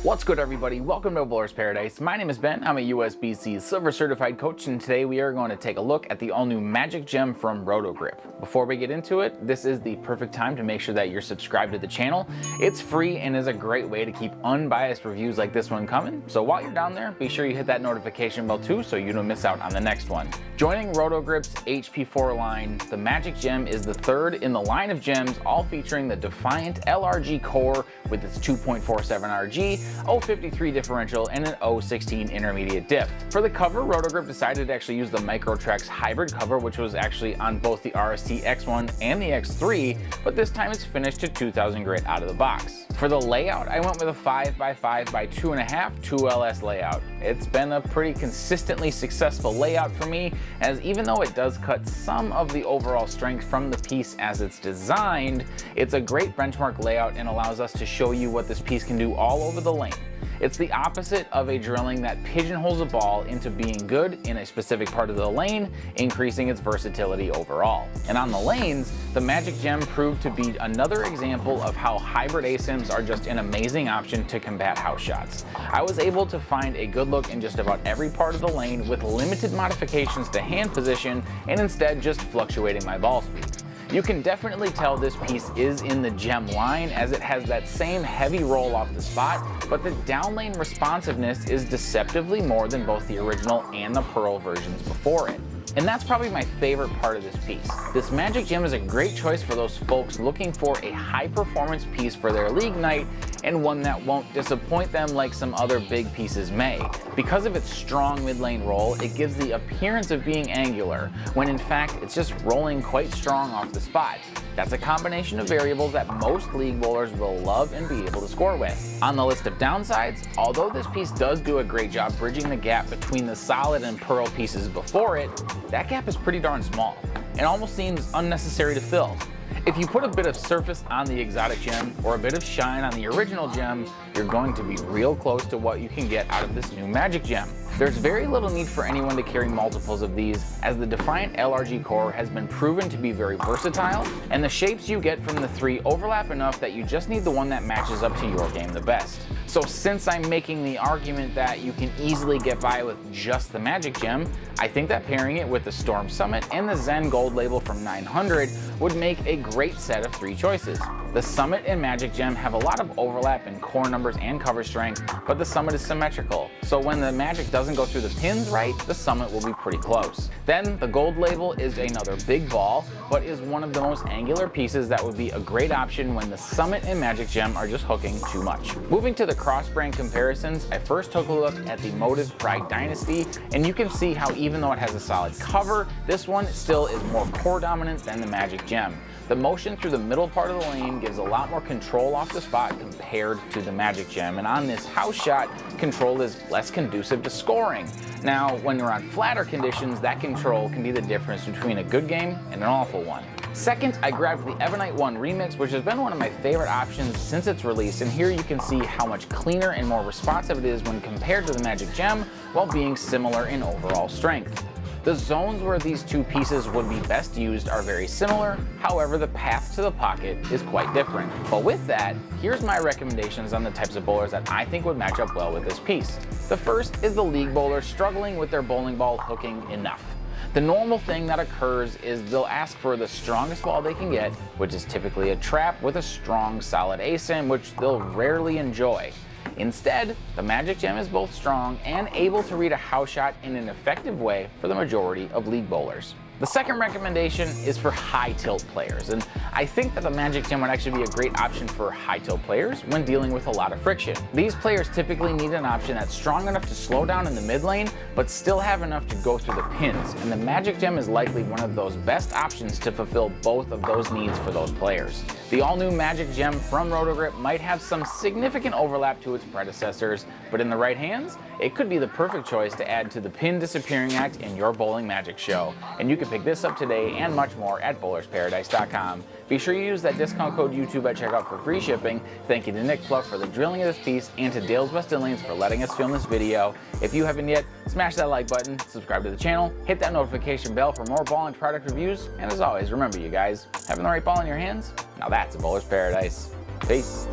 What's good, everybody? Welcome to Bowler's Paradise. My name is Ben. I'm a USBC Silver Certified Coach, and today we are going to take a look at the all-new Magic Gem from Roto Grip. Before we get into it, this is the perfect time to make sure that you're subscribed to the channel. It's free and is a great way to keep unbiased reviews like this one coming. So while you're down there, be sure you hit that notification bell too so you don't miss out on the next one. Joining Roto Grip's HP4 line, the Magic Gem is the third in the line of gems, all featuring the Defiant LRG core with its 2.47 RG, 0.53 differential, and an 0.16 intermediate diff. For the cover, Roto Grip decided to actually use the microtrax hybrid cover, which was actually on both the RST X-1 and the X-3, but this time it's finished to 2000 grit out of the box. For the layout, I went with a 5x5x2.5 2LS layout. It's been a pretty consistently successful layout for me, as even though it does cut some of the overall strength from the piece as it's designed, it's a great benchmark layout and allows us to show you what this piece can do all over the lane. It's the opposite of a drilling that pigeonholes a ball into being good in a specific part of the lane, increasing its versatility overall. And on the lanes, the Magic Gem proved to be another example of how hybrid ASIMs are just an amazing option to combat house shots. I was able to find a good look in just about every part of the lane with limited modifications to hand position and instead just fluctuating my ball speed. You can definitely tell this piece is in the gem line as it has that same heavy roll off the spot, but the downlane responsiveness is deceptively more than both the original and the Pearl versions before it. And that's probably my favorite part of this piece. This Magic Gem is a great choice for those folks looking for a high performance piece for their league night and one that won't disappoint them like some other big pieces may. Because of its strong mid lane roll, it gives the appearance of being angular, when in fact it's just rolling quite strong off the spot. That's a combination of variables that most league bowlers will love and be able to score with. On the list of downsides, although this piece does do a great job bridging the gap between the solid and Pearl pieces before it, that gap is pretty darn small and almost seems unnecessary to fill. If you put a bit of surface on the exotic gem or a bit of shine on the original gem, you're going to be real close to what you can get out of this new Magic Gem. There's very little need for anyone to carry multiples of these, as the Defiant LRG core has been proven to be very versatile, and the shapes you get from the three overlap enough that you just need the one that matches up to your game the best. So since I'm making the argument that you can easily get by with just the Magic Gem, I think that pairing it with the Storm Summit and the Zen Gold label from 900 would make a great set of three choices. The Summit and Magic Gem have a lot of overlap in core numbers and cover strength, but the Summit is symmetrical, so when the Magic doesn't go through the pins right, the Summit will be pretty close. Then the Gold label is another big ball, but is one of the most angular pieces that would be a great option when the Summit and Magic Gem are just hooking too much. Moving to the Crossbrand Comparisons, I first took a look at the Motive Pride Dynasty, and you can see how even though it has a solid cover, this one still is more core dominant than the Magic Gem. The motion through the middle part of the lane gives a lot more control off the spot compared to the Magic Gem, and on this house shot, control is less conducive to scoring. Now, when you're on flatter conditions, that control can be the difference between a good game and an awful one. Second, I grabbed the Ebonite 1 Remix, which has been one of my favorite options since its release, and here you can see how much cleaner and more responsive it is when compared to the Magic Gem, while being similar in overall strength. The zones where these two pieces would be best used are very similar, however the path to the pocket is quite different. But with that, here's my recommendations on the types of bowlers that I think would match up well with this piece. The first is the league bowler struggling with their bowling ball hooking enough. The normal thing that occurs is they'll ask for the strongest ball they can get, which is typically a trap with a strong solid ASIM, which they'll rarely enjoy. Instead, the Magic Gem is both strong and able to read a house shot in an effective way for the majority of league bowlers. The second recommendation is for high tilt players, and I think that the Magic Gem would actually be a great option for high tilt players when dealing with a lot of friction. These players typically need an option that's strong enough to slow down in the mid lane, but still have enough to go through the pins, and the Magic Gem is likely one of those best options to fulfill both of those needs for those players. The all-new Magic Gem from Roto Grip might have some significant overlap to its predecessors, but in the right hands, it could be the perfect choice to add to the pin disappearing act in your bowling magic show. And you can pick this up today and much more at bowlersparadise.com. Be sure you use that discount code YouTube at checkout for free shipping. Thank you to Nick Pluck for the drilling of this piece and to Dale's Weston Lanes for letting us film this video. If you haven't yet, smash that like button, subscribe to the channel, hit that notification bell for more ball and product reviews, and as always, remember you guys, having the right ball in your hands, now that's a bowler's paradise. Peace.